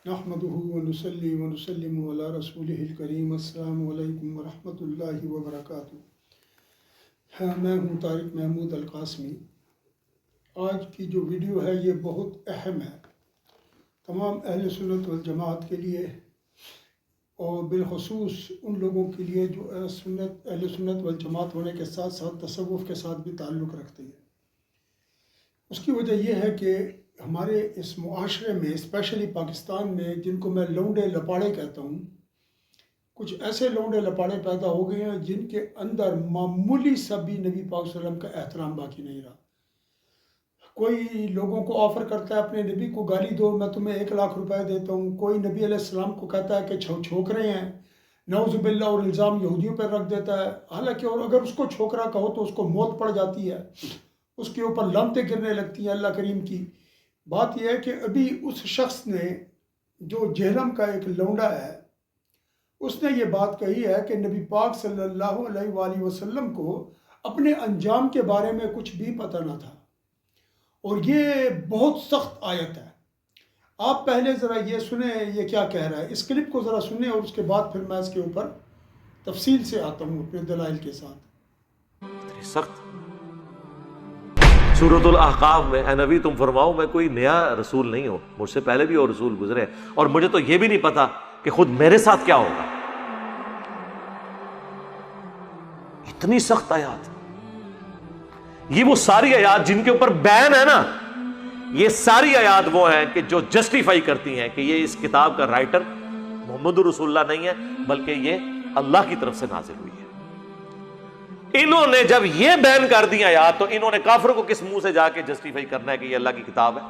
نحمده ونصلي ونسلم على رسوله الکریم۔ السلام علیکم ورحمۃ اللہ وبرکاتہ۔ میں ہوں طارق محمود القاسمی۔ آج کی جو ویڈیو ہے یہ بہت اہم ہے تمام اہل سنت والجماعت کے لیے، اور بالخصوص ان لوگوں کے لیے جو اہل سنت والجماعت ہونے کے ساتھ ساتھ تصوف کے ساتھ بھی تعلق رکھتے ہیں۔ اس کی وجہ یہ ہے کہ ہمارے اس معاشرے میں، اسپیشلی پاکستان میں، جن کو میں لونڈے لپاڑے کہتا ہوں، کچھ ایسے لونڈے لپاڑے پیدا ہو گئے ہیں جن کے اندر معمولی سا بھی نبی پاک صلی اللہ علیہ وسلم کا احترام باقی نہیں رہا۔ کوئی لوگوں کو آفر کرتا ہے اپنے نبی کو گالی دو، میں تمہیں 1,00,000 روپے دیتا ہوں۔ کوئی نبی علیہ السلام کو کہتا ہے کہ چھوکرے ہیں، نعوذ باللہ، اور الزام یہودیوں پر رکھ دیتا ہے۔ حالانکہ اور اگر اس کو چھوکرا کہو تو اس کو موت پڑ جاتی ہے، اس کے اوپر لعنتیں گرنے لگتی ہیں اللہ کریم کی۔ بات یہ ہے کہ ابھی اس شخص نے جو جہلم کا ایک لونڈا ہے، اس نے یہ بات کہی ہے کہ نبی پاک صلی اللہ علیہ وآلہ وسلم کو اپنے انجام کے بارے میں کچھ بھی پتہ نہ تھا، اور یہ بہت سخت آیت ہے۔ آپ پہلے ذرا یہ سنیں یہ کیا کہہ رہا ہے، اس کلپ کو ذرا سنیں، اور اس کے بعد پھر میں اس کے اوپر تفصیل سے آتا ہوں اپنے دلائل کے ساتھ۔ سخت سورۃ الاحقاف میں، اے نبی تم فرماؤ میں کوئی نیا رسول نہیں ہوں، مجھ سے پہلے بھی اور رسول گزرے، اور مجھے تو یہ بھی نہیں پتا کہ خود میرے ساتھ کیا ہوگا۔ اتنی سخت آیات، یہ وہ ساری آیات جن کے اوپر بین ہے نا، یہ ساری آیات وہ ہیں کہ جو جسٹیفائی کرتی ہیں کہ یہ اس کتاب کا رائٹر محمد رسول اللہ نہیں ہے، بلکہ یہ اللہ کی طرف سے نازل ہوئی ہے۔ انہوں نے جب یہ بین کر دی آیات، تو انہوں نے کافروں کو کس منہ سے جا کے جسٹیفائی کرنا ہے کہ یہ اللہ کی کتاب ہے؟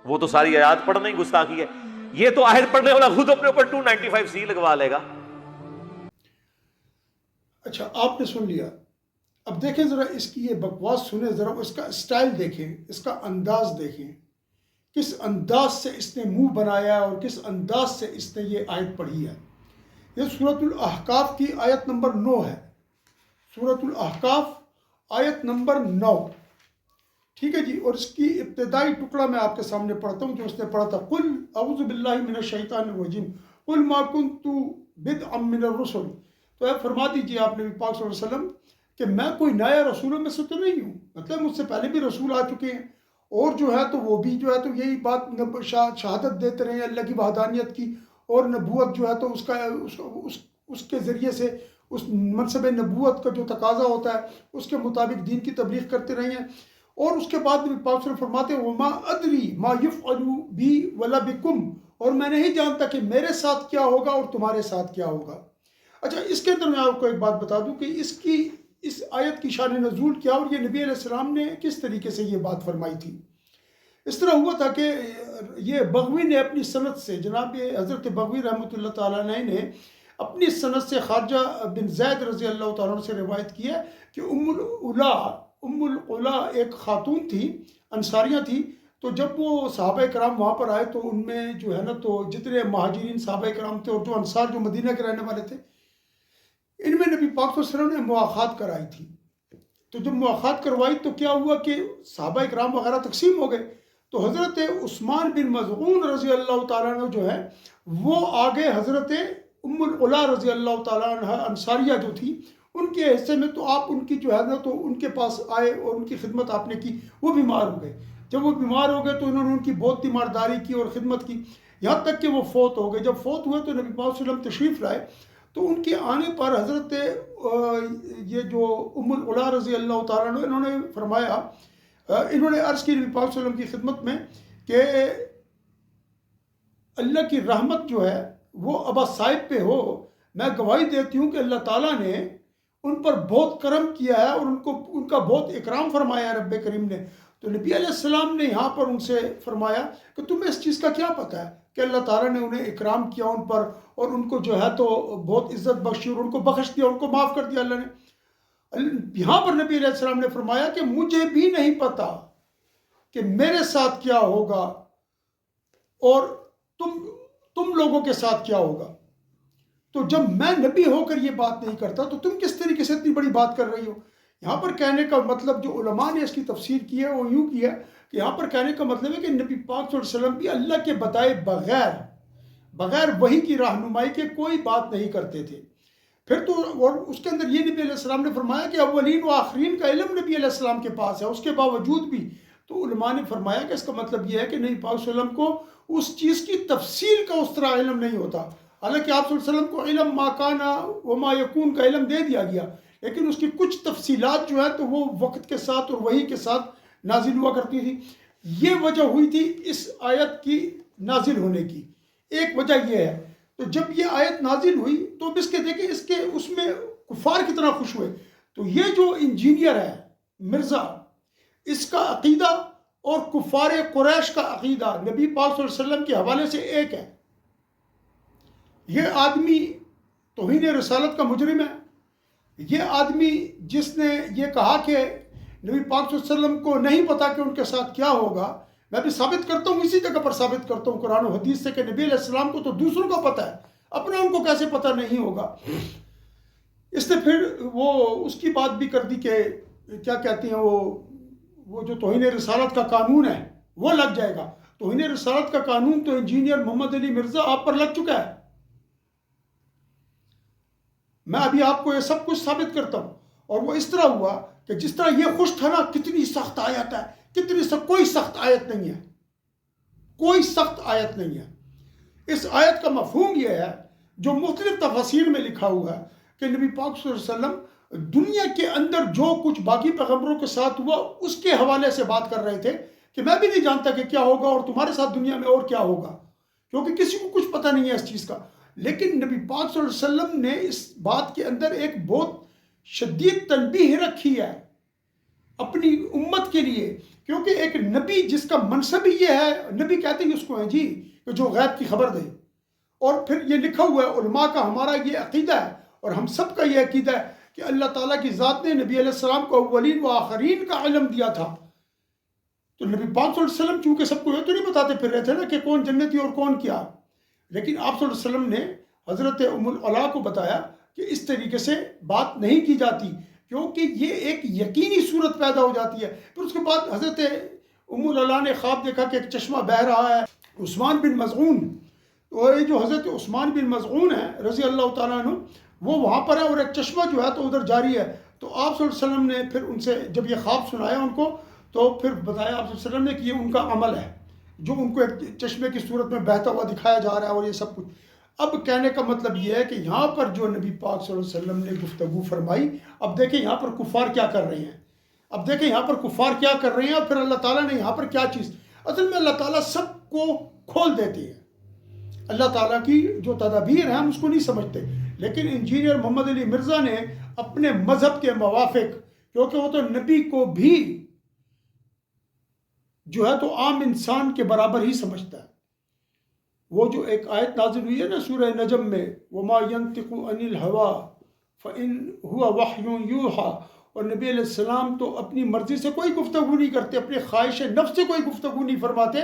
وہ تو ساری آیات پڑھنا ہی گستاخی ہے۔ یہ تو آیت پڑھنے والا خود اپنے اوپر 295C لگوا لے گا۔ اچھا، آپ نے سن لیا، اب دیکھیں ذرا اس کی یہ بکواس سنیں، ذرا اس کا اسٹائل دیکھیں، اس کا انداز دیکھیں، کس انداز سے اس نے منہ بنایا اور کس انداز سے اس نے یہ آیت پڑھی ہے۔ یہ سورۃ الاحقاف کی آیت نمبر 9 ہے، سورۃ الاحقاف آیت نمبر 9، ٹھیک ہے جی۔ اور اس کی ابتدائی ٹکڑا میں آپ کے سامنے پڑھتا ہوں جو اس نے پڑھا تھا۔ قل اعوذ باللہ من الشیطان الرجیم قل ما کنت بدعا من الرسل۔ تو اے فرما دیجیے آپ نبی پاک صلی اللہ علیہ وسلم کہ میں کوئی نیا رسولوں میں سے تو نہیں ہوں، مطلب مجھ سے پہلے بھی رسول آ چکے ہیں، اور جو ہے تو وہ بھی جو ہے تو یہی بات شہادت دیتے رہے ہیں اللہ کی وحدانیت کی، اور نبوت جو ہے تو اس کے ذریعے سے اس منصب نبوت کا جو تقاضا ہوتا ہے اس کے مطابق دین کی تبلیغ کرتے رہے ہیں۔ اور اس کے بعد نبی پاک صلی اللہ علیہ وسلم فرماتے ہیں وما ادری ما یفعل بی ولا بکم، اور میں نہیں جانتا کہ میرے ساتھ کیا ہوگا اور تمہارے ساتھ کیا ہوگا۔ اچھا، اس کے اندر میں آپ کو ایک بات بتا دوں کہ اس آیت کی شان نزول کیا، اور یہ نبی علیہ السلام نے کس طریقے سے یہ بات فرمائی تھی۔ اس طرح ہوا تھا کہ یہ بغوی نے اپنی سند سے، جناب حضرت بغوی رحمۃ اللہ تعالیٰ علیہ نے اپنی سند سے خارجہ بن زید رضی اللہ تعالیٰ عنہ سے روایت کی ہے کہ ام العلا ایک خاتون تھی، انصاریہ تھی۔ تو جب وہ صحابہ کرام وہاں پر آئے تو ان میں جو ہے نا تو جتنے مہاجرین صحابہ کرام تھے اور جو انصار جو مدینہ کے رہنے والے تھے، ان میں نبی پاک صلی اللہ علیہ وسلم نے مواخات کرائی تھی۔ تو جب مواخات کروائی تو کیا ہوا کہ صحابہ کرام وغیرہ تقسیم ہو گئے، تو حضرت عثمان بن مظعون رضی اللہ تعالیٰ عنہ جو ہے وہ آگے حضرت ام العلا رضی اللہ تعالیٰ عنہ انصاریہ جو تھی ان کے حصے میں، تو آپ ان کی جو ہے نا تو ان کے پاس آئے اور ان کی خدمت آپ نے کی۔ وہ بیمار ہو گئے، جب وہ بیمار ہو گئے تو انہوں نے ان کی بہت تیمارداری کی اور خدمت کی، یہاں تک کہ وہ فوت ہو گئے۔ جب فوت ہوئے تو نبی پاک صلی اللہ علیہ وسلم تشریف لائے، تو ان کے آنے پر حضرت یہ جو ام العلا رضی اللہ تعالیٰ عنہ انہوں نے فرمایا، انہوں نے عرض کی نبی پاک صلی اللہ علیہ وسلم کی خدمت میں کہ اللہ کی رحمت جو ہے وہ ابا صاحب پہ ہو، میں گواہی دیتی ہوں کہ اللہ تعالیٰ نے ان پر بہت کرم کیا ہے اور ان کا بہت اکرام فرمایا ہے رب کریم نے۔ تو نبی علیہ السلام نے یہاں پر ان سے فرمایا کہ تمہیں اس چیز کا کیا پتہ ہے کہ اللہ تعالیٰ نے انہیں اکرام کیا ان پر، اور ان کو جو ہے تو بہت عزت بخشی اور ان کو بخش دیا، ان کو معاف کر دیا اللہ نے۔ یہاں پر نبی علیہ السلام نے فرمایا کہ مجھے بھی نہیں پتا کہ میرے ساتھ کیا ہوگا اور تم لوگوں کے ساتھ کیا ہوگا۔ تو جب میں نبی ہو کر یہ بات نہیں کرتا تو تم کس طریقے سے اتنی بڑی بات کر رہی ہو؟ یہاں پر کہنے کا مطلب جو علماء نے اس کی تفسیر کی ہے وہ یوں کی ہے کہ یہاں پر کہنے کا مطلب ہے کہ نبی پاک صلی اللہ علیہ وسلم بھی اللہ کے بتائے بغیر وحی کی رہنمائی کے کوئی بات نہیں کرتے تھے. پھر تو اور اس کے اندر یہ نبی علیہ السلام نے فرمایا کہ اولین و آخرین کا علم نبی علیہ السلام کے پاس ہے. اس کے باوجود بھی تو علماء نے فرمایا کہ اس کا مطلب یہ ہے کہ نبی پاک صلی اللہ علیہ وسلم کو اس چیز کی تفصیل کا اس طرح علم نہیں ہوتا. حالانکہ آپ صلی اللہ علیہ وسلم کو علم ما کانا و ما یکون کا علم دے دیا گیا، لیکن اس کی کچھ تفصیلات جو ہے تو وہ وقت کے ساتھ اور وحی کے ساتھ نازل ہوا کرتی تھی. یہ وجہ ہوئی تھی اس آیت کی نازل ہونے کی. ایک وجہ یہ ہے. تو جب یہ آیت نازل ہوئی تو اب اس کے دیکھیں اس میں کفار کتنا خوش ہوئے. تو یہ جو انجینئر ہے مرزا، اس کا عقیدہ اور کفار قریش کا عقیدہ نبی پاک صلی اللہ علیہ وسلم کے حوالے سے ایک ہے. یہ آدمی توہین رسالت کا مجرم ہے. یہ آدمی جس نے یہ کہا کہ نبی پاک صلی اللہ علیہ وسلم کو نہیں پتا کہ ان کے ساتھ کیا ہوگا. میں بھی ثابت کرتا ہوں، اسی جگہ پر ثابت کرتا ہوں قرآن و حدیث سے کہ نبی علیہ السلام کو تو دوسروں کا پتہ ہے، اپنا ان کو کیسے پتہ نہیں ہوگا. اس نے پھر وہ اس کی بات بھی کر دی کہ کیا کہتے ہیں وہ جو توہین رسالت کا قانون ہے وہ لگ جائے گا. توہین رسالت کا قانون تو انجینئر محمد علی مرزا آپ پر لگ چکا ہے. میں ابھی آپ کو یہ سب کچھ ثابت کرتا ہوں. اور وہ اس طرح ہوا کہ جس طرح یہ خوش تھا نا، کتنی سخت آیت ہے، کوئی سخت آیت نہیں ہے، کوئی سخت آیت نہیں ہے. اس آیت کا مفہوم یہ ہے جو مختلف تفاسیر میں لکھا ہوا ہے کہ نبی پاک صلی اللہ علیہ وسلم دنیا کے اندر جو کچھ باقی پیغمبروں کے ساتھ ہوا اس کے حوالے سے بات کر رہے تھے کہ میں بھی نہیں جانتا کہ کیا ہوگا اور تمہارے ساتھ دنیا میں اور کیا ہوگا، کیونکہ کسی کو کچھ پتہ نہیں ہے اس چیز کا. لیکن نبی پاک صلی اللہ علیہ وسلم نے اس بات کے اندر ایک بہت شدید تنبیہ رکھی ہے اپنی امت کے لیے، کیونکہ ایک نبی جس کا منصب ہی یہ ہے، نبی کہتے ہیں اس کو ہیں جی کہ جو غیب کی خبر دے. اور پھر یہ لکھا ہوا ہے علماء کا ہمارا یہ عقیدہ ہے اور ہم سب کا یہ عقیدہ ہے کہ اللہ تعالیٰ کی ذات نے نبی علیہ السلام کو اولین و آخرین کا علم دیا تھا. تو نبی پاک صلی اللہ علیہ وسلم چونکہ سب کو یہ تو نہیں بتاتے پھر رہے تھے نا کہ کون جنتی اور کون کیا، لیکن آپ صلی اللہ علیہ وسلم نے حضرت ام العلا کو بتایا کہ اس طریقے سے بات نہیں کی جاتی، کیونکہ یہ ایک یقینی صورت پیدا ہو جاتی ہے. پھر اس کے بعد حضرت ام العلا نے خواب دیکھا کہ ایک چشمہ بہہ رہا ہے. عثمان بن مظعون، تو یہ جو حضرت عثمان بن مظعون ہے رضی اللہ تعالیٰ عنہ، وہ وہاں پر ہے اور ایک چشمہ جو ہے تو ادھر جاری ہے. تو آپ صلی اللہ علیہ وسلم نے پھر ان سے جب یہ خواب سنایا ان کو، تو پھر بتایا آپ صلی اللہ علیہ وسلم نے کہ یہ ان کا عمل ہے جو ان کو ایک چشمے کی صورت میں بہتا ہوا دکھایا جا رہا ہے اور یہ سب کچھ. اب کہنے کا مطلب یہ ہے کہ یہاں پر جو نبی پاک صلی اللہ علیہ وسلم نے گفتگو فرمائی، اب دیکھیں یہاں پر کفار کیا کر رہے ہیں. اب دیکھیں یہاں پر کفار کیا کر رہے ہیں اور پھر اللہ تعالیٰ نے یہاں پر کیا چیز. اصل میں اللہ تعالیٰ سب کو کھول دیتے ہیں. اللہ تعالیٰ کی جو تدابیر ہیں ہم اس کو نہیں سمجھتے، لیکن انجینئر محمد علی مرزا نے اپنے مذہب کے موافق، کیونکہ وہ تو نبی کو بھی جو ہے تو عام انسان کے برابر ہی سمجھتا ہے. وہ جو ایک آیت نازل ہوئی ہے نا سورہ نجم میں، وَمَا يَنْتِقُ عَنِ الْهَوَىٰ فَإِنْ هُوَ وَحْيٌ يُوحَىٰ، اور نبی علیہ السلام تو اپنی مرضی سے کوئی گفتگو نہیں کرتے، اپنے خواہش نفس سے کوئی گفتگو نہیں فرماتے،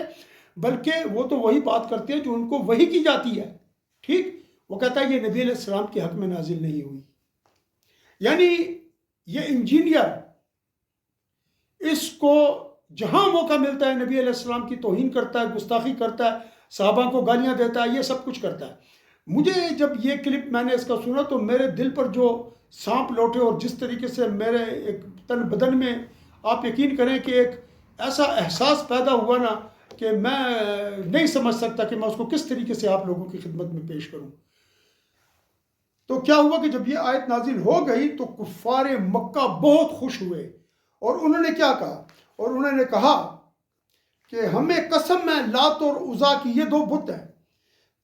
بلکہ وہ تو وہی بات کرتے ہیں جو ان کو وحی کی جاتی ہے. ٹھیک، وہ کہتا ہے یہ نبی علیہ السلام کے حق میں نازل نہیں ہوئی. یعنی یہ انجینئر اس کو جہاں موقع ملتا ہے نبی علیہ السلام کی توہین کرتا ہے، گستاخی کرتا ہے، صحابہ کو گالیاں دیتا ہے، یہ سب کچھ کرتا ہے. مجھے جب یہ کلپ میں نے اس کا سنا تو میرے دل پر جو سانپ لوٹے اور جس طریقے سے میرے ایک تن بدن میں آپ یقین کریں کہ ایک ایسا احساس پیدا ہوا نا کہ میں نہیں سمجھ سکتا کہ میں اس کو کس طریقے سے آپ لوگوں کی خدمت میں پیش کروں. تو کیا ہوا کہ جب یہ آیت نازل ہو گئی تو کفار مکہ بہت خوش ہوئے اور انہوں نے کیا کہا، اور انہوں نے کہا کہ ہمیں قسم ہے لات اور عزا کی، یہ دو بت ہیں،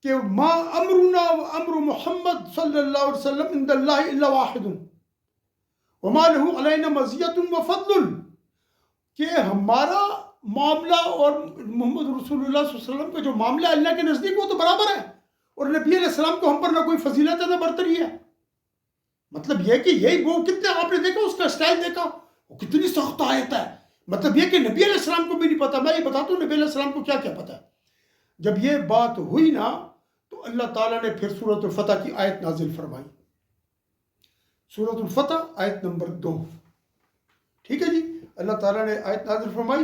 کہ ما امرنا و امر محمد صلی اللہ علیہ وسلم عند اللہ الا واحد وما له علینا مزیت و فضل، کہ ہمارا معاملہ اور محمد رسول اللہ صلی اللہ علیہ وسلم کا جو معاملہ اللہ کے نزدیک وہ تو برابر ہے، اور نبی علیہ السلام کو ہم پر نہ کوئی فضیلت ہے نہ برتری ہے. مطلب یہ کہ یہی وہ کتنے آپ نے دیکھا اس کا اسٹائل دیکھا، وہ کتنی سخت آیت ہے. مطلب یہ کہ نبی علیہ السلام کو بھی نہیں پتا، میں یہ بتاتا ہوں نبی علیہ السلام کو کیا کیا پتا ہے. جب یہ بات ہوئی نا تو اللہ تعالیٰ نے پھر سورۃ الفتح کی آیت نازل فرمائی. سورۃ الفتح آیت نمبر 2. ٹھیک ہے جی، اللہ تعالیٰ نے آیت نازل فرمائی،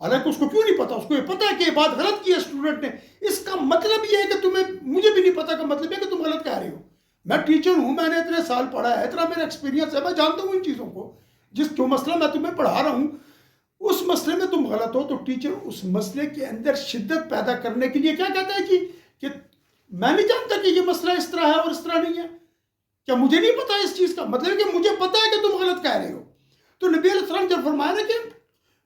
حالانکہ اس کو کیوں نہیں پتا؟ اس کو یہ پتا ہے کہ یہ بات غلط کی ہے اسٹوڈنٹ نے. اس کا مطلب یہ ہے کہ مجھے بھی نہیں پتا کا مطلب ہے کہ تم غلط کہہ رہے ہو. میں ٹیچر ہوں, میں نے اتنے سال پڑھا ہے, اتنا میرا ایکسپیرینس ہے, میں جانتا ہوں ان چیزوں کو. جو مسئلہ میں تمہیں پڑھا رہا ہوں اس مسئلے میں تم غلط ہو, تو ٹیچر اس مسئلے کے اندر شدت پیدا کرنے کے لیے کیا کہتا ہے کہ میں نہیں جانتا کہ یہ مسئلہ اس طرح ہے اور اس طرح نہیں ہے. کیا مجھے نہیں پتا اس چیز کا مطلب ہے کہ مجھے پتا ہے کہ تم غلط کہہ رہے ہو. تو نبی علیہ السلام جب فرمایا نا کہ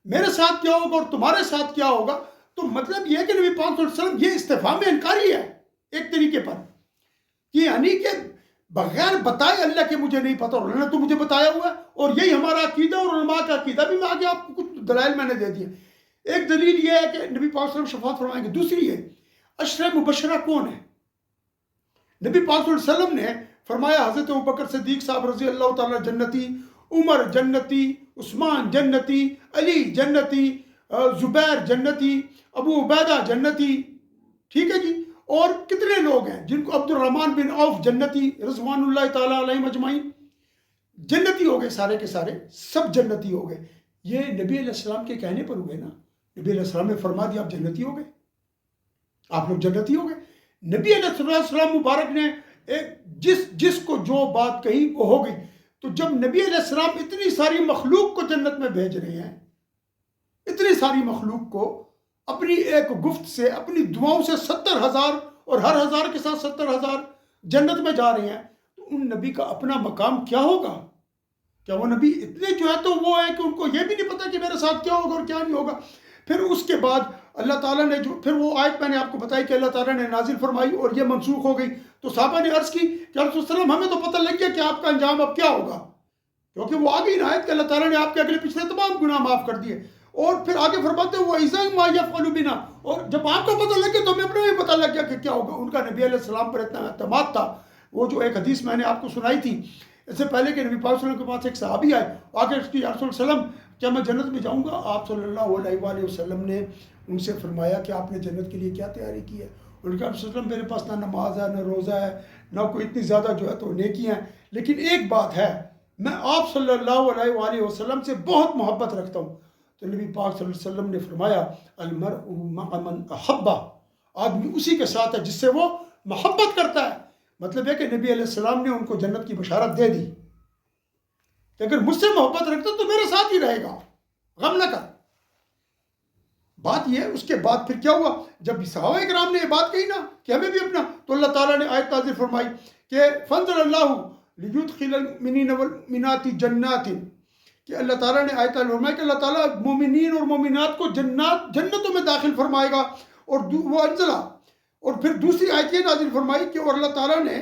میرے ساتھ کیا ہوگا اور تمہارے ساتھ کیا ہوگا, تو مطلب یہ ہے کہ نبی پاک صلی اللہ علیہ وسلم یہ استفہام انکاری ہے ایک طریقے پر, کہ یعنی کہ بغیر بتائے اللہ کے مجھے نہیں پتا اور اللہ نے تو مجھے بتایا ہوا ہے. اور یہی ہمارا عقیدہ اور علماء کا عقیدہ بھی. میں آگے آپ کو کچھ دلائل میں نے دے دیے. ایک دلیل یہ ہے کہ نبی پاک صلی اللہ علیہ وسلم شفاعت فرمائیں گے. دوسری ہے عشرہ مبشرہ کون ہے؟ نبی پاک صلی اللہ علیہ وسلم نے فرمایا حضرت ابوبکر صدیق صاحب رضی اللہ تعالیٰ جنتی, عمر جنتی, عثمان جنتی, علی جنتی, زبیر جنتی, ابو عبیدہ جنتی. ٹھیک ہے جی. اور کتنے لوگ ہیں جن کو عبد الرحمن بن عوف جنتی رضوان اللہ تعالیٰ علیہ اجمعین جنتی ہو گئے, سارے کے سارے سب جنتی ہو گئے. یہ نبی علیہ السلام کے کہنے پر ہوئے نا. نبی علیہ السلام نے فرما دیا آپ جنتی ہو گئے, آپ لوگ جنتی ہو گئے. نبی علیہ السلام مبارک نے جس کو جو بات کہی وہ ہو گئی. تو جب نبی علیہ السلام اتنی ساری مخلوق کو جنت میں بھیج رہے ہیں, اتنی ساری مخلوق کو اپنی ایک گفت سے, اپنی دعاؤں سے 70,000 اور ہر 1000 کے ساتھ 70,000 جنت میں جا رہے ہیں, تو ان نبی کا اپنا مقام کیا ہوگا؟ کیا وہ نبی اتنے جو ہے تو وہ ہے کہ ان کو یہ بھی نہیں پتا کہ میرے ساتھ کیا ہوگا اور کیا نہیں ہوگا؟ پھر اس کے بعد اللہ تعالیٰ نے پھر وہ آیت میں نے آپ کو بتائی کہ اللہ تعالیٰ نے نازل فرمائی اور یہ منسوخ ہو گئی. تو صحابہ نے عرض کی کہ رسول اللہ علیہ وسلم ہمیں تو پتہ لگ گیا کہ آپ کا انجام اب کیا ہوگا, کیونکہ وہ آگے آیت کہ اللہ تعالیٰ نے آپ کے اگلے پچھلے تمام گناہ معاف کر دیے. اور پھر آگے فرماتے ہیں وہ ایزا ما یفعل بنا, اور جب آپ کو پتہ لگ گیا تو ہمیں اپنے بھی پتہ لگ گیا کہ کیا ہوگا. ان کا نبی علیہ السلام پر اتنا اعتماد تھا. وہ جو ایک حدیث میں نے آپ کو سنائی تھی اس سے پہلے کہ نبی پاک صلی اللہ علیہ وسلم کے پاس ایک صحابی آئے, آگے اس کی یا رسول اللہ علیہ وسلم کیا میں جنت میں جاؤں گا؟ آپ صلی اللہ علیہ وآلہ وسلم نے ان سے فرمایا کہ آپ نے جنت کے لیے کیا تیاری کی ہے؟ انہوں نے کہا رسول اللہ علیہ وسلم میرے پاس نہ نماز ہے, نہ روزہ ہے, نہ کوئی اتنی زیادہ جو ہے تو نیکیاں ہیں, لیکن ایک بات ہے, میں آپ صلی اللہ علیہ وآلہ وسلم سے بہت محبت رکھتا ہوں. تو نبی پاک صلی اللہ علیہ وسلم نے فرمایا المرء مع من احبہ, آدمی اسی کے ساتھ ہے جس سے وہ محبت کرتا ہے. مطلب ہے کہ نبی علیہ السلام نے ان کو جنت کی بشارت دے دی کہ اگر مجھ سے محبت رکھتا تو میرے ساتھ ہی رہے گا, غم نہ کر. بات یہ ہے. اس کے بعد پھر کیا ہوا؟ جب صحابہ کرام نے یہ بات کہی نا کہ ہمیں بھی اپنا, تو اللہ تعالیٰ نے آیت نازل فرمائی کہ فَانْزَلَ اللَّهُ لِيُدْخِلَ الْمُؤْمِنِينَ وَالْمُؤْمِنَاتِ جَنَّاتٍ, کہ اللہ تعالیٰ نے آیت نازل فرمائی کہ اللہ تعالیٰ مومنین اور مومنات کو جنتوں میں داخل فرمائے گا. اور وہ انزلہ, اور پھر دوسری آیت یہ نازل فرمائی کہ اور اللہ تعالیٰ نے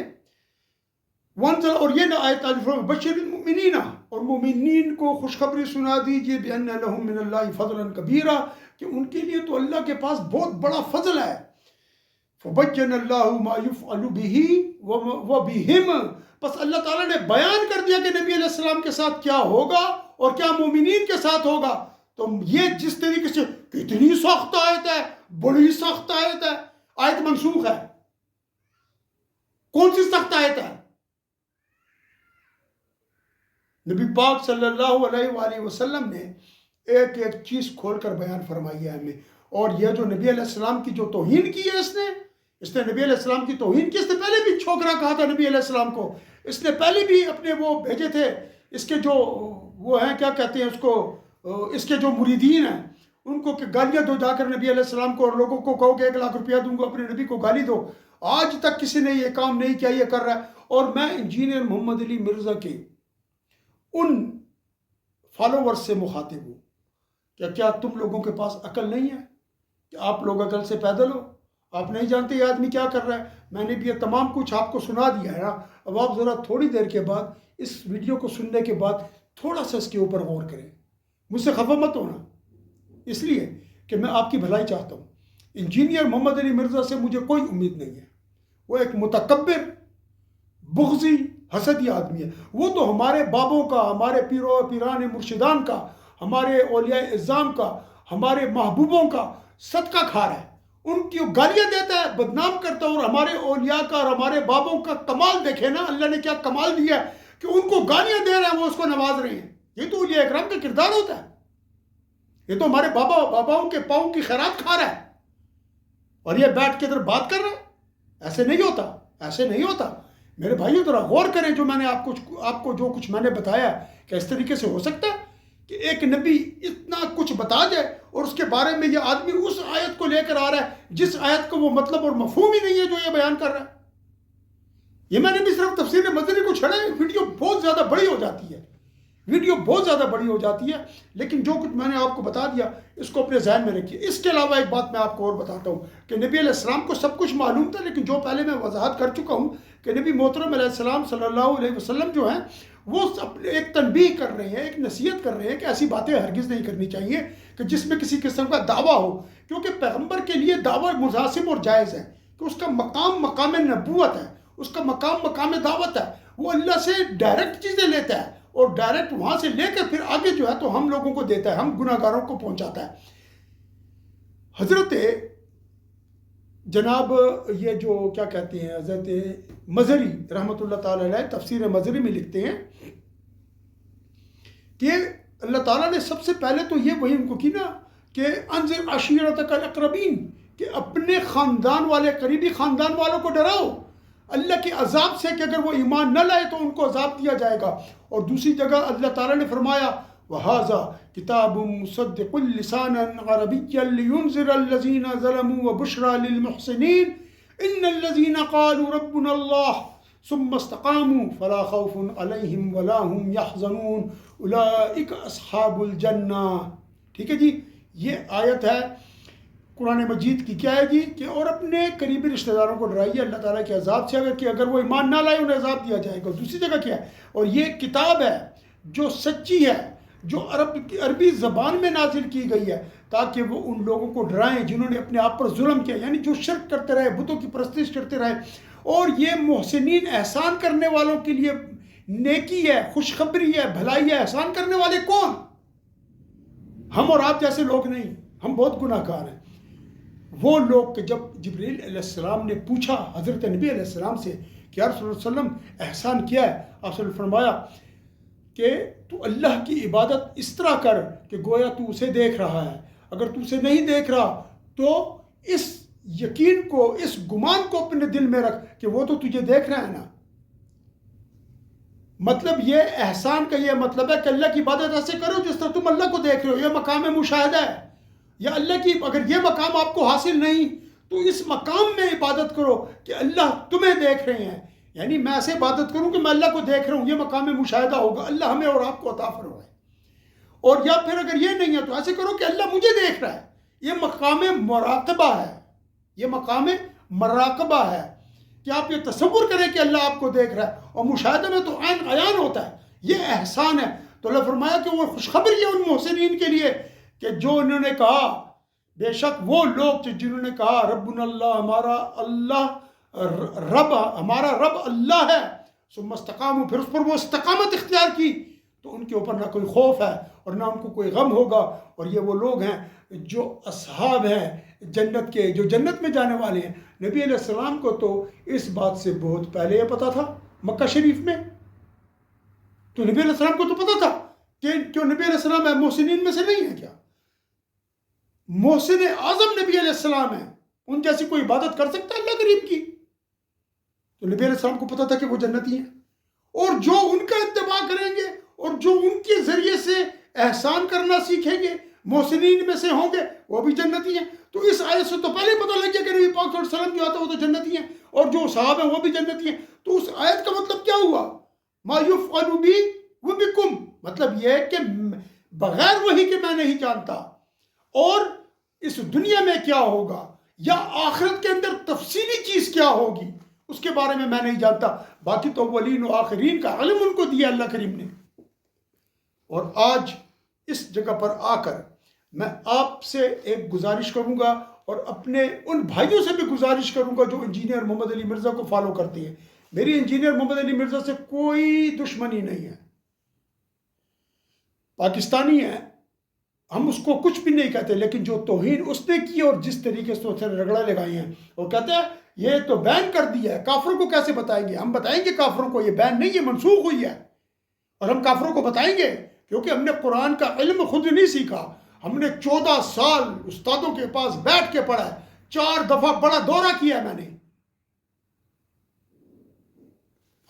وانزل, اور یہ آیت نازل فرمائی بشر المؤمنین, اور مومنین کو خوشخبری سنا دیجئے بأن لهم من اللہ فضلا کبیرا, کہ ان کے لیے تو اللہ کے پاس بہت بڑا فضل ہے. فبین اللہ ما یفعل به وبہم, بس اللہ تعالیٰ نے بیان کر دیا کہ نبی علیہ السلام کے ساتھ کیا ہوگا اور کیا مومنین کے ساتھ ہوگا. تو یہ جس طریقے سے کتنی سخت آیت ہے, بڑی سخت آیت ہے, آیت منسوخ ہے. کون سی سخت آیت ہے؟ نبی پاک صلی اللہ علیہ وآلہ وسلم نے ایک ایک چیز کھول کر بیان فرمائی ہے ہمیں. اور یہ جو نبی علیہ السلام کی جو توہین کی ہے اس نے نبی علیہ السلام کی توہین کی. اس نے پہلے بھی چھوکرا کہا تھا نبی علیہ السلام کو. اس نے پہلے بھی اپنے وہ بھیجے تھے, اس کے جو وہ ہیں کیا کہتے ہیں اس کو, اس کے جو مریدین ہیں ان کو کہ گالیاں دو جا کر نبی علیہ السلام کو, اور لوگوں کو کہو کہ 1 لاکھ روپیہ دوں گا اپنے نبی کو گالی دو. آج تک کسی نے یہ کام نہیں کیا, یہ کر رہا ہے. اور میں انجینئر محمد علی مرزا کے ان فالوورز سے مخاطب ہوں کہ کیا تم لوگوں کے پاس عقل نہیں ہے کہ آپ لوگ عقل سے پیدل ہو؟ آپ نہیں جانتے یہ آدمی کیا کر رہا ہے. میں نے بھی یہ تمام کچھ آپ کو سنا دیا ہے نا. اب آپ ذرا تھوڑی دیر کے بعد اس ویڈیو کو سننے کے بعد تھوڑا سا اس کے اوپر غور کریں. مجھ سے خفا مت ہونا, اس لیے کہ میں آپ کی بھلائی چاہتا ہوں. انجینئر محمد علی مرزا سے مجھے کوئی امید نہیں ہے. وہ ایک متکبر, بغضی, حسدی آدمی ہے. وہ تو ہمارے بابوں کا, ہمارے پیران مرشدان کا, ہمارے اولیاء اعظام کا, ہمارے محبوبوں کا صدقہ کھا رہا ہے. ان کی گالیاں دیتا ہے, بدنام کرتا ہے. اور ہمارے اولیاء کا اور ہمارے بابوں کا کمال دیکھے نا, اللہ نے کیا کمال دیا ہے کہ ان کو گالیاں دے رہے ہیں, وہ اس کو نواز رہے ہیں. یہ تو اولیاء اکرام کا کردار ہوتا ہے. یہ تو ہمارے باباؤں کے پاؤں کی خیرات کھا رہا ہے اور یہ بیٹھ کے ادھر بات کر رہا ہے. ایسے نہیں ہوتا، ایسے نہیں ہوتا. میرے بھائیوں ذرا غور کریں جو میں نے آپ کو جو کچھ میں نے بتایا کہ اس طریقے سے ہو سکتا ہے کہ ایک نبی اتنا کچھ بتا جائے اور اس کے بارے میں یہ آدمی اس آیت کو لے کر آ رہا ہے جس آیت کو وہ مطلب اور مفہوم ہی نہیں ہے جو یہ بیان کر رہا ہے. یہ میں نے بھی صرف تفسیر مدنی کو چھڑا ہے. ویڈیو بہت زیادہ بڑی ہو جاتی ہے، ویڈیو بہت زیادہ بڑی ہو جاتی ہے، لیکن جو کچھ میں نے آپ کو بتا دیا اس کو اپنے ذہن میں رکھیے. اس کے علاوہ ایک بات میں آپ کو اور بتاتا ہوں کہ نبی علیہ السلام کو سب کچھ معلوم تھا، لیکن جو پہلے میں وضاحت کر چکا ہوں کہ نبی محترم علیہ السلام صلی اللہ علیہ وسلم جو ہیں وہ ایک تنبیہ کر رہے ہیں، ایک نصیحت کر رہے ہیں کہ ایسی باتیں ہرگز نہیں کرنی چاہیے کہ جس میں کسی قسم کا دعویٰ ہو، کیونکہ پیغمبر کے لیے دعویٰ مناسب اور جائز ہے کہ اس کا مقام مقام نبوت ہے، اس کا مقام مقام دعوت ہے. وہ اللہ سے ڈائریکٹ چیزیں لیتا ہے اور ڈائریکٹ وہاں سے لے کر پھر آگے جو ہے تو ہم لوگوں کو دیتا ہے، ہم گناہ گاروں کو پہنچاتا ہے. حضرت جناب یہ جو کیا کہتے ہیں حضرت مظہری رحمۃ اللہ تعالی علیہ تفسیر مظہری میں لکھتے ہیں کہ اللہ تعالیٰ نے سب سے پہلے تو یہ وہی ان کو کی نا کہ انذر عشیرتک الاقربین، کہ اپنے خاندان والے قریبی خاندان والوں کو ڈراؤ اللہ کے عذاب سے کہ اگر وہ ایمان نہ لائے تو ان کو عذاب دیا جائے گا. اور دوسری جگہ اللہ تعالیٰ نے فرمایا وَهَذَا كِتَابٌ مُصَدِّقٌ لِسَانًا عَرَبِيًّا لِيُنذِرَ الَّذِينَ ظَلَمُوا وَبُشْرَى لِلْمُحْسِنِينَ إِنَّ الَّذِينَ قَالُوا رَبُّنَا اللَّهُ ثُمَّ اسْتَقَامُوا فَلَا خَوْفٌ عَلَيْهِمْ وَلَا هُمْ يَحْزَنُونَ أُولَئِكَ أَصْحَابُ الْجَنَّةِ. ٹھیک ہے جی، یہ آیت ہے قرآن مجید کی. کیا ہے جی کہ اور اپنے قریبی رشتہ داروں کو ڈرائیے اللہ تعالیٰ کے عذاب سے اگر وہ ایمان نہ لائے انہیں عذاب دیا جائے گا. دوسری جگہ کیا ہے، اور یہ کتاب ہے جو سچی ہے، جو عربی زبان میں نازل کی گئی ہے تاکہ وہ ان لوگوں کو ڈرائیں جنہوں نے اپنے آپ پر ظلم کیا، یعنی جو شرک کرتے رہے، بتوں کی پرستش کرتے رہے. اور یہ محسنین احسان کرنے والوں کے لیے نیکی ہے، خوشخبری ہے، بھلائی ہے. احسان کرنے والے کون؟ ہم اور آپ جیسے لوگ نہیں، ہم بہت گناہ گار ہیں. وہ لوگ کہ جب جبریل علیہ السلام نے پوچھا حضرت نبی علیہ السلام سے کہ یا رسول اللہ صلی اللہ علیہ وسلم احسان کیا ہے، آپ نے فرمایا کہ تو اللہ کی عبادت اس طرح کر کہ گویا تو اسے دیکھ رہا ہے. اگر تو اسے نہیں دیکھ رہا تو اس یقین کو، اس گمان کو اپنے دل میں رکھ کہ وہ تو تجھے دیکھ رہا ہے نا. مطلب یہ احسان کا یہ مطلب ہے کہ اللہ کی عبادت ایسے کرو جس طرح تم اللہ کو دیکھ رہے ہو. یہ مقام مشاہدہ ہے. یا اللہ کی اگر یہ مقام آپ کو حاصل نہیں تو اس مقام میں عبادت کرو کہ اللہ تمہیں دیکھ رہے ہیں. یعنی میں ایسے عبادت کروں کہ میں اللہ کو دیکھ رہا ہوں، یہ مقام مشاہدہ ہوگا. اللہ ہمیں اور آپ کو عطا فرمائے. اور یا پھر اگر یہ نہیں ہے تو ایسے کرو کہ اللہ مجھے دیکھ رہا ہے. یہ مقام مراقبہ ہے، یہ مقام مراقبہ ہے کہ آپ یہ تصور کریں کہ اللہ آپ کو دیکھ رہا ہے. اور مشاہدہ میں تو عین عیان ہوتا ہے. یہ احسان ہے. تو اللہ فرمایا کہ وہ خوشخبری ہے ان محسنین کے لیے کہ جو انہوں نے کہا، بے شک وہ لوگ جنہوں نے کہا ربنا اللہ، ہمارا رب اللہ ہے. ثم استقاموا، پھر اس پر وہ استقامت اختیار کی تو ان کے اوپر نہ کوئی خوف ہے اور نہ ان کو کوئی غم ہوگا. اور یہ وہ لوگ ہیں جو اصحاب ہیں جنت کے، جو جنت میں جانے والے ہیں. نبی علیہ السلام کو تو اس بات سے بہت پہلے یہ پتا تھا مکہ شریف میں. تو نبی علیہ السلام کو تو پتا تھا کہ کیوں نبی علیہ السلام محسنین میں سے نہیں ہے. کیا محسن اعظم نبی علیہ السلام ہیں؟ ان جیسی کوئی عبادت کر سکتا ہے اللہ کریم کی؟ تو نبی علیہ السلام کو پتا تھا کہ وہ جنتی ہیں. اور جو ان کا اتباع کریں گے اور جو ان کے ذریعے سے احسان کرنا سیکھیں گے، محسنین میں سے ہوں گے، وہ بھی جنتی ہیں. تو اس آیت سے تو پہلے پتہ لگ گیا کہ نبی پاک صلی اللہ علیہ وسلم جو آتا ہے وہ تو جنتی ہیں، اور جو صحابہ ہیں وہ بھی جنتی ہیں. تو اس آیت کا مطلب کیا ہوا؟ ما یفعل بی وبکم، مطلب یہ ہے کہ بغیر وحی کے میں نہیں جانتا اور اس دنیا میں کیا ہوگا یا آخرت کے اندر تفصیلی چیز کیا ہوگی اس کے بارے میں نہیں جانتا. باقی تو اولین و آخرین کا علم ان کو دیا اللہ کریم نے. اور آج اس جگہ پر آ کر میں آپ سے ایک گزارش کروں گا اور اپنے ان بھائیوں سے بھی گزارش کروں گا جو انجینئر محمد علی مرزا کو فالو کرتے ہیں. میری انجینئر محمد علی مرزا سے کوئی دشمنی نہیں ہے، پاکستانی ہے، ہم اس کو کچھ بھی نہیں کہتے. لیکن جو توہین اس نے کی اور جس طریقے سے اسے رگڑا لگائی ہیں، اور کہتے ہیں یہ تو بین کر دیا ہے، کافروں کو کیسے بتائیں گے؟ ہم بتائیں گے کافروں کو یہ بین نہیں، یہ منسوخ ہوئی ہے. اور ہم کافروں کو بتائیں گے کیونکہ ہم نے قرآن کا علم خود نہیں سیکھا، ہم نے 14 سال استادوں کے پاس بیٹھ کے پڑھا ہے، 4 دفعہ بڑا دورہ کیا ہے میں نے.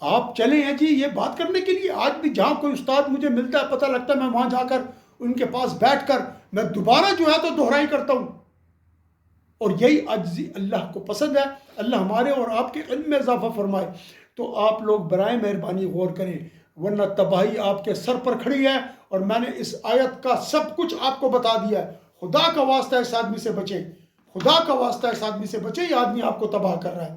آپ چلے ہیں جی یہ بات کرنے کے لیے. آج بھی جہاں کوئی استاد مجھے ملتا ہے، پتہ لگتا ہے، میں وہاں جا کر ان کے پاس بیٹھ کر میں دوبارہ جو ہے تو دہرائی کرتا ہوں. اور یہی عاجزی اللہ کو پسند ہے. اللہ ہمارے اور آپ کے علم میں اضافہ فرمائے. تو آپ لوگ برائے مہربانی غور کریں، ورنہ تباہی آپ کے سر پر کھڑی ہے. اور میں نے اس آیت کا سب کچھ آپ کو بتا دیا ہے. خدا کا واسطہ اس آدمی سے بچیں، خدا کا واسطہ اس آدمی سے بچیں. یہ آدمی آپ کو تباہ کر رہا ہے.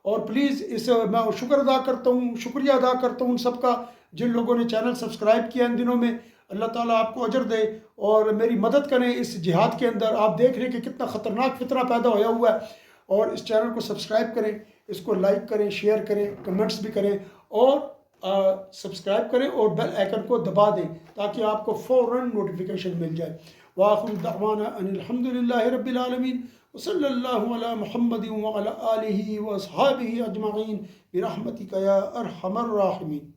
اور پلیز میں شکر ادا کرتا ہوں، شکریہ ادا کرتا ہوں ان سب کا جن لوگوں نے چینل سبسکرائب کیا ان دنوں میں. اللہ تعالیٰ آپ کو اجر دے اور میری مدد کریں اس جہاد کے اندر. آپ دیکھ رہے ہیں کہ کتنا خطرناک فتنہ پیدا ہویا ہوا ہے. اور اس چینل کو سبسکرائب کریں، اس کو لائک کریں، شیئر کریں، کمنٹس بھی کریں، اور سبسکرائب کریں اور بیل آئیکن کو دبا دیں تاکہ آپ کو فوراً نوٹیفیکیشن مل جائے. وآخر دعوانا ان الحمد للہ رب العالمین وصلی اللہ علی محمد وعلی آلہ واصحابہ اجمعین برحمتک یا ارحم الراحمین.